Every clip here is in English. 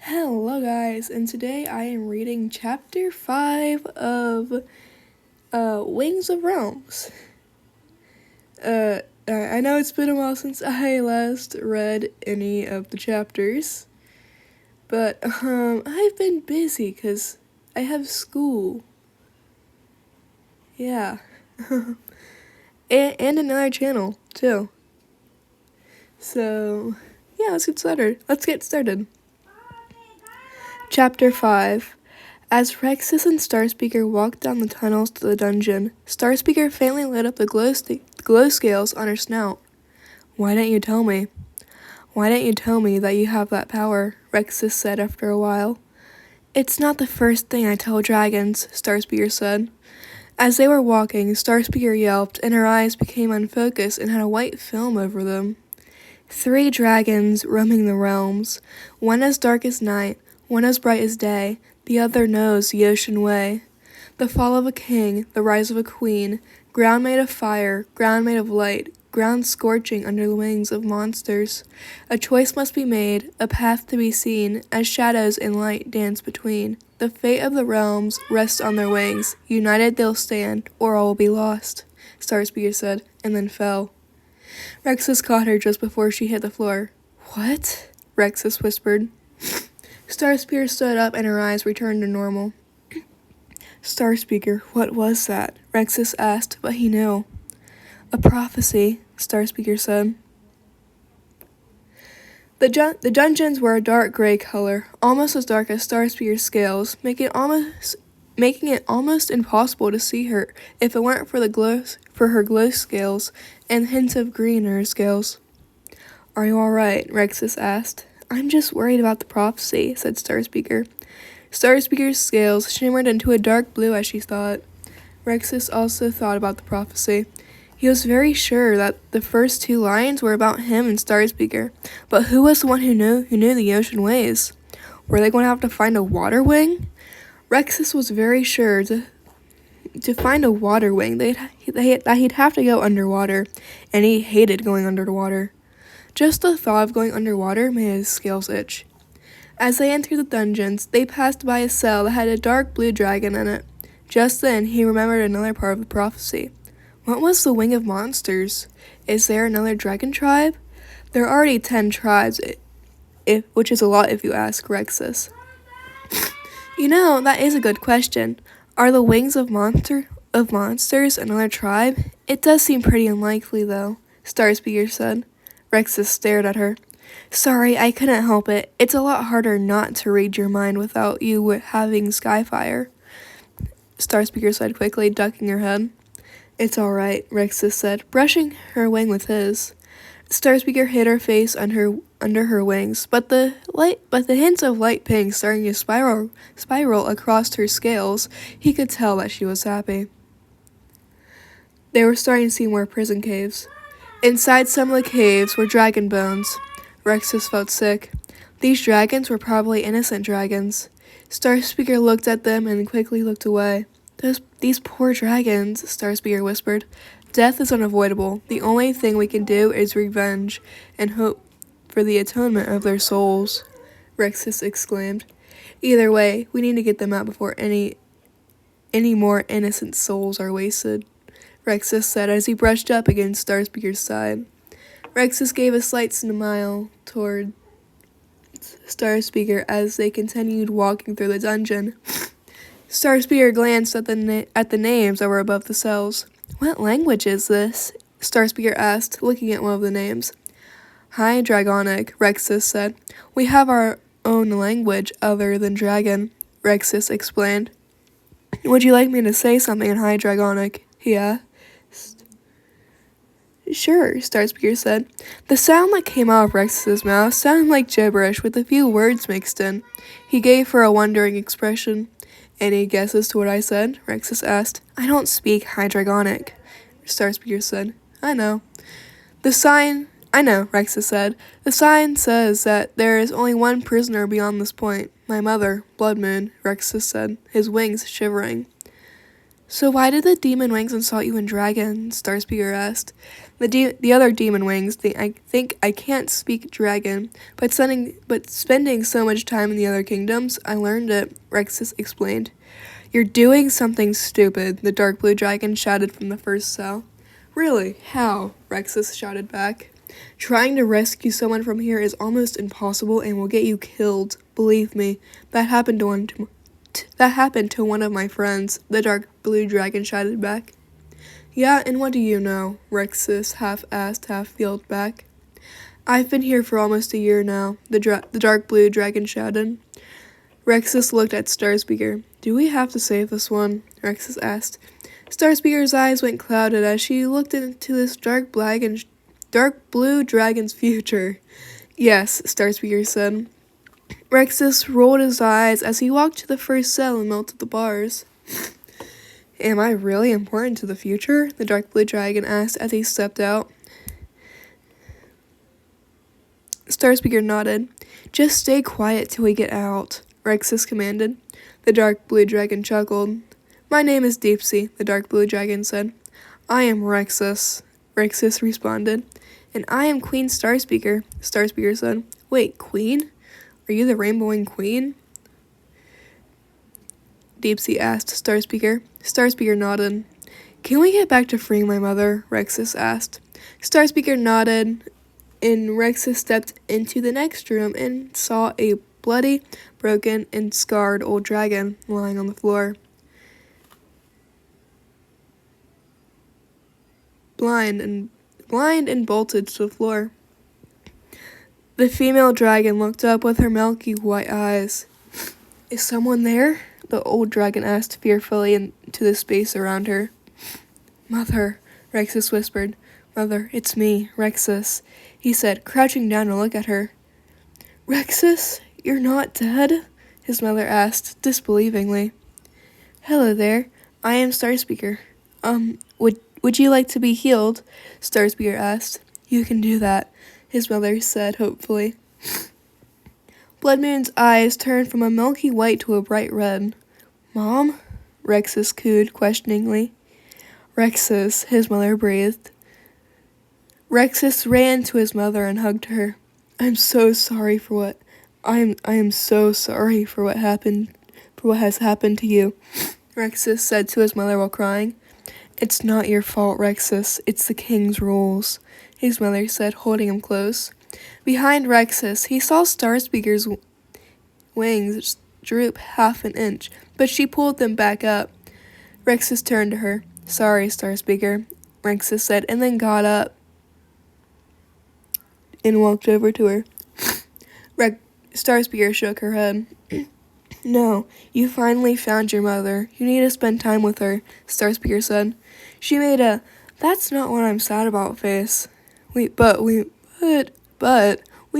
Hello guys, and today I am reading chapter 5 of Wings of Realms. I know it's been a while since I last read any of the chapters, but I've been busy because I have school. Yeah. and another channel too. So, yeah, let's get started. Chapter 5. As Rexus and Starspeaker walked down the tunnels to the dungeon, Starspeaker faintly lit up the glow scales on her snout. Why didn't you tell me? Why didn't you tell me that you have that power? Rexus said after a while. It's not the first thing I tell dragons, Starspeaker said. As they were walking, Starspeaker yelped, and her eyes became unfocused and had a white film over them. 3 dragons roaming the realms, one as dark as night, one as bright as day, the other knows the ocean way. The fall of a king, the rise of a queen, ground made of fire, ground made of light, ground scorching under the wings of monsters. A choice must be made, a path to be seen, as shadows and light dance between. The fate of the realms rests on their wings. United they'll stand, or all will be lost, Starspeaker said, and then fell. Rexus caught her just before she hit the floor. What? Rexus whispered. Starspeaker stood up and her eyes returned to normal. Starspeaker, what was that? Rexus asked, but he knew. A prophecy, Starspeaker said. The dungeons were a dark gray color, almost as dark as Starspeaker's scales, making it almost impossible to see her if it weren't for her glow scales and hints of green in her scales. Are you all right? Rexus asked. I'm just worried about the prophecy, said Starspeaker. Starspeaker's scales shimmered into a dark blue as she thought. Rexus also thought about the prophecy. He was very sure that the first 2 lines were about him and Starspeaker, but who was the one who knew the ocean ways? Were they going to have to find a water wing? Rexus was very sure to find a water wing that he'd have to go underwater, and he hated going underwater. Just the thought of going underwater made his scales itch. As they entered the dungeons, they passed by a cell that had a dark blue dragon in it. Just then, he remembered another part of the prophecy. What was the wing of monsters? Is there another dragon tribe? There are already 10 tribes, which is a lot if you ask Rexus. You know, that is a good question. Are the wings of monsters another tribe? It does seem pretty unlikely, though, Starspeaker said. Rexus stared at her. Sorry, I couldn't help it. It's a lot harder not to read your mind without you having Skyfire, Starspeaker said quickly, ducking her head. It's all right, Rexus said, brushing her wing with his. Starspeaker hid her face under her wings, but the hints of light pink starting to spiral across her scales, he could tell that she was happy. They were starting to see more prison caves. Inside some of the caves were dragon bones. Rexus felt sick. These dragons were probably innocent dragons. Starspeaker looked at them and quickly looked away. These poor dragons, Starspeaker whispered. Death is unavoidable. The only thing we can do is revenge and hope for the atonement of their souls, Rexus exclaimed. Either way, we need to get them out before any more innocent souls are wasted, Rexus said as he brushed up against Starspeaker's side. Rexus gave a slight smile toward Starspeaker as they continued walking through the dungeon. Starspeaker glanced at the names that were above the cells. What language is this? Starspeaker asked, looking at one of the names. High Dragonic, Rexus said. We have our own language other than dragon, Rexus explained. Would you like me to say something in High Dragonic? He asked. Sure, Starspeaker said. The sound that came out of Rexus's mouth sounded like gibberish with a few words mixed in. He gave her a wondering expression. Any guesses to what I said? Rexus asked. I don't speak High Dragonic, Starspeaker said. I know, Rexus said. The sign says that there is only one prisoner beyond this point. My mother, Blood Moon, Rexus said, his wings shivering. So why did the demon wings insult you in dragon? Starspeaker asked. The other demon wings think I can't speak dragon, but spending so much time in the other kingdoms, I learned it, Rexus explained. You're doing something stupid, the dark blue dragon shouted from the first cell. Really? How? Rexus shouted back. Trying to rescue someone from here is almost impossible and will get you killed. Believe me, that happened to one of my friends, the dark blue dragon shouted back. Yeah, and what do you know? Rexus half asked, half yelled back. I've been here for almost a year now, the dark blue dragon shouted. Rexus looked at Starspeaker. Do we have to save this one? Rexus asked. Starspeaker's eyes went clouded as she looked into this dark blue dragon's future. Yes, Starspeaker said. Rexus rolled his eyes as he walked to the first cell and melted the bars. Am I really important to the future? The dark blue dragon asked as he stepped out. Starspeaker nodded. Just stay quiet till we get out, Rexus commanded. The dark blue dragon chuckled. My name is Deepsea, the dark blue dragon said. I am Rexus, Rexus responded. And I am Queen Starspeaker, Starspeaker said. Wait, Queen? Are you the rainbowing queen? Deepsea asked Starspeaker. Starspeaker nodded. Can we get back to freeing my mother? Rexus asked. Starspeaker nodded, and Rexus stepped into the next room and saw a bloody, broken, and scarred old dragon lying on the floor. Blind and bolted to the floor. The female dragon looked up with her milky white eyes. Is someone there? The old dragon asked fearfully into the space around her. Mother, Rexus whispered. Mother, it's me, Rexus, he said, crouching down to look at her. Rexus, you're not dead? His mother asked, disbelievingly. Hello there, I am Starspeaker. Would you like to be healed? Starspeaker asked. You can do that, his mother said hopefully. Blood Moon's eyes turned from a milky white to a bright red. Mom? Rexus cooed questioningly. Rexus, his mother breathed. Rexus ran to his mother and hugged her. I am so sorry for what has happened to you, Rexus said to his mother while crying. It's not your fault, Rexus. It's the king's rules, his mother said, holding him close. Behind Rexus, he saw Starspeaker's wings droop half an inch, but she pulled them back up. Rexus turned to her. Sorry, Starspeaker, Rexus said, and then got up and walked over to her. Starspeaker shook her head. No, you finally found your mother. You need to spend time with her, Starspeaker said. She made a, that's not what I'm sad about face. But we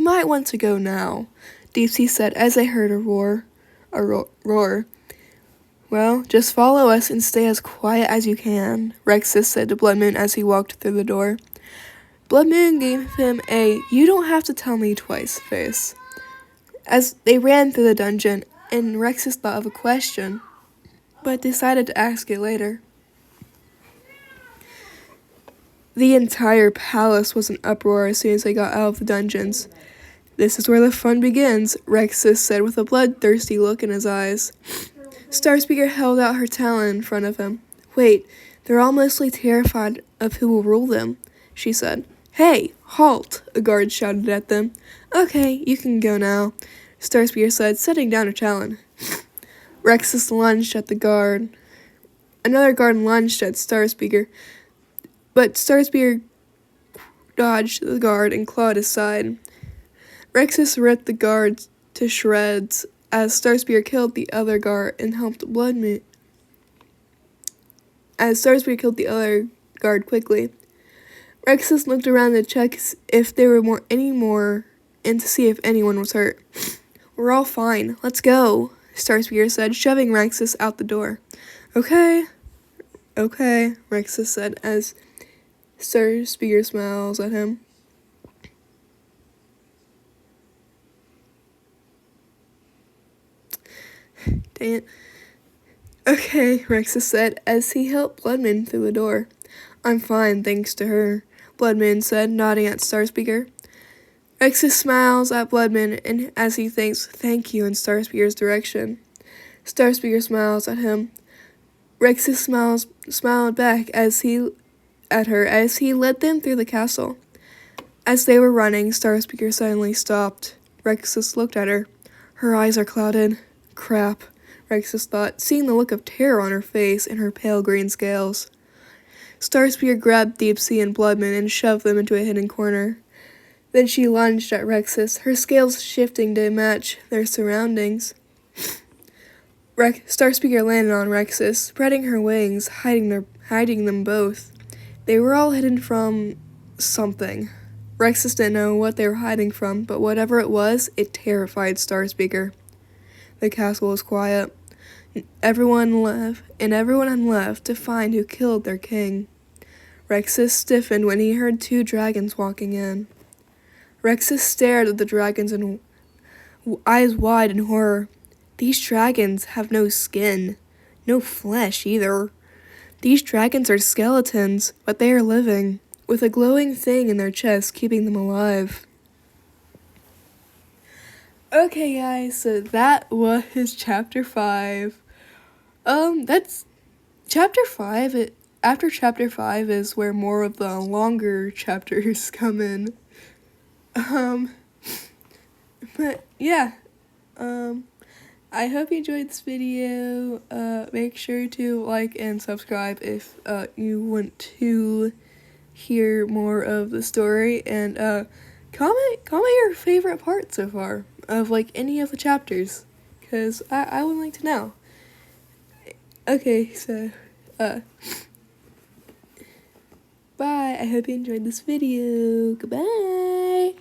might want to go now, Deepsea said as they heard a roar. Well, just follow us and stay as quiet as you can, Rexus said to Blood Moon as he walked through the door. Blood Moon gave him a, you don't have to tell me twice face. As they ran through the dungeon, and Rexus thought of a question, but decided to ask it later. The entire palace was in uproar as soon as they got out of the dungeons. This is where the fun begins, Rexus said with a bloodthirsty look in his eyes. Starspeaker held out her talon in front of him. Wait, they're all mostly terrified of who will rule them, she said. Hey, halt, a guard shouted at them. Okay, you can go now, Starspeaker said, setting down her talon. Rexus lunged at the guard. Another guard lunged at Starspeaker, but Starspeaker dodged the guard and clawed his side. Rexus ripped the guard to shreds as Starspeaker killed the other guard and helped Blood Moon. As Starspeaker killed the other guard quickly. Rexus looked around to check if there were any more and to see if anyone was hurt. We're all fine. Let's go, Starspeaker said, shoving Rexus out the door. Okay, Rexus said as Starspeaker smiles at him. Dang it. Okay, Rexus said as he helped Bloodman through the door. I'm fine, thanks to her. Bloodmoon said, nodding at Starspeaker. Rexus smiles at Bloodmoon and as he thinks, thank you, in Starspeaker's direction. Starspeaker smiles at him. Rexus smiled back at her as he led them through the castle. As they were running, Starspeaker suddenly stopped. Rexus looked at her. Her eyes are clouded. Crap, Rexus thought, seeing the look of terror on her face and her pale green scales. Starspeaker grabbed Deepsea and Bloodmoon and shoved them into a hidden corner. Then she lunged at Rexus, her scales shifting to match their surroundings. Starspeaker landed on Rexus, spreading her wings, hiding them both. They were all hidden from something. Rexus didn't know what they were hiding from, but whatever it was, it terrified Starspeaker. The castle was quiet. Everyone had left to find who killed their king. Rexus stiffened when he heard 2 dragons walking in. Rexus stared at the dragons and eyes wide in horror. These dragons have no skin, no flesh either. These dragons are skeletons, but they are living, with a glowing thing in their chest keeping them alive. Okay guys, so that was chapter 5. That's chapter 5. After chapter 5 is where more of the longer chapters come in. But yeah, I hope you enjoyed this video. Make sure to like and subscribe if you want to hear more of the story, and comment your favorite part so far of like any of the chapters, because I would like to know. Okay, so bye. I hope you enjoyed this video. Goodbye.